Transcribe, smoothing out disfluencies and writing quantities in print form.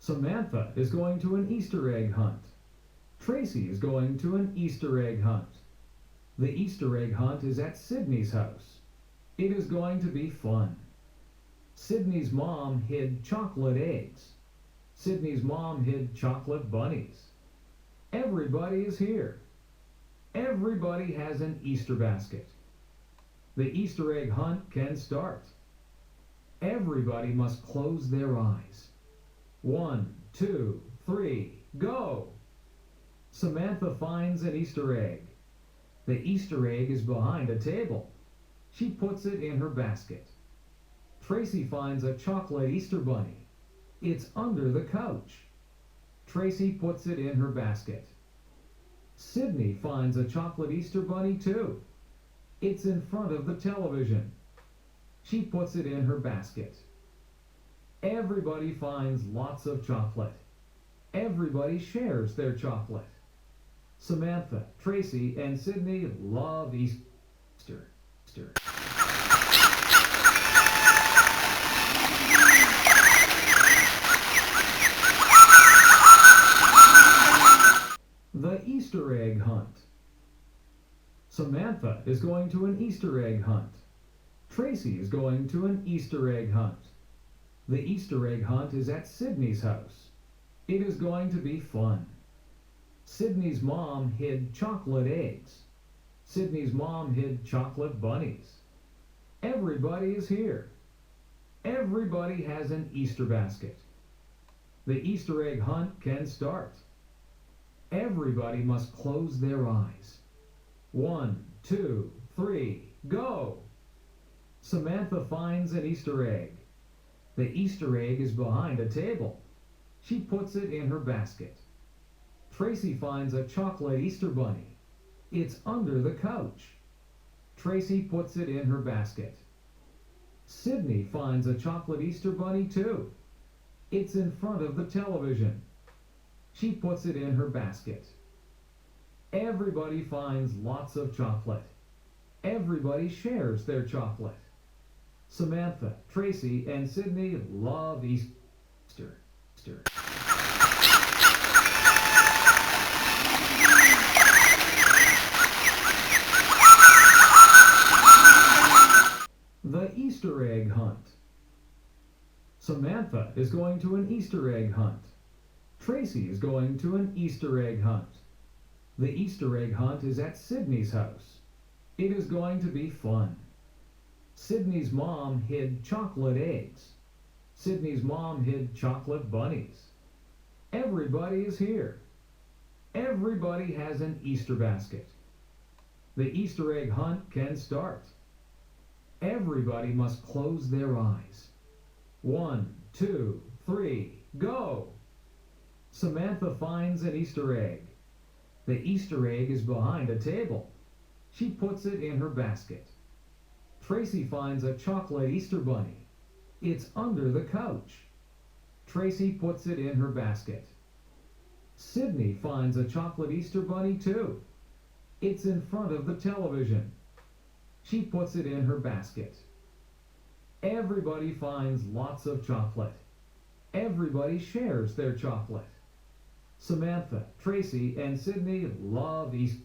Samantha is going to an Easter egg hunt. Tracy is going to an Easter egg hunt. The Easter egg hunt is at Sydney's house. It is going to be fun. Sydney's mom hid chocolate eggs. Sydney's mom hid chocolate bunnies. Everybody is here. Everybody has an Easter basket. The Easter egg hunt can start. Everybody must close their eyes. 1, 2, 3, go! Samantha finds an Easter egg. The Easter egg is behind a table. She puts it in her basket. Tracy finds a chocolate Easter bunny. It's under the couch. Tracy puts it in her basket. Sydney finds a chocolate Easter bunny too. It's in front of the television. She puts it in her basket. Everybody finds lots of chocolate. Everybody shares their chocolate. Samantha, Tracy, and Sydney love Easter. The Easter egg hunt. Samantha is going to an Easter egg hunt. Tracy is going to an Easter egg hunt. The Easter egg hunt is at Sydney's house. It is going to be fun. Sydney's mom hid chocolate eggs. Sydney's mom hid chocolate bunnies. Everybody is here. Everybody has an Easter basket. The Easter egg hunt can start. Everybody must close their eyes. 1, 2, 3, go! Samantha finds an Easter egg. The Easter egg is behind a table. She puts it in her basket. Tracy finds a chocolate Easter bunny. It's under the couch. Tracy puts it in her basket. Sydney finds a chocolate Easter bunny too. It's in front of the television. She puts it in her basket. Everybody finds lots of chocolate. Everybody shares their chocolate. Samantha, Tracy, and Sydney love Easter. The Easter egg hunt. Samantha is going to an Easter egg hunt. Tracy is going to an Easter egg hunt. The Easter egg hunt is at Sydney's house. It is going to be fun. Sydney's mom hid chocolate eggs. Sydney's mom hid chocolate bunnies. Everybody is here. Everybody has an Easter basket. The Easter egg hunt can start. Everybody must close their eyes. 1, 2, 3, go! Samantha finds an Easter egg. The Easter egg is behind a table. She puts it in her basket. Tracy finds a chocolate Easter bunny. It's under the couch. Tracy puts it in her basket. Sydney finds a chocolate Easter bunny too. It's in front of the television. She puts it in her basket. Everybody finds lots of chocolate. Everybody shares their chocolate. Samantha, Tracy, and Sydney love Easter.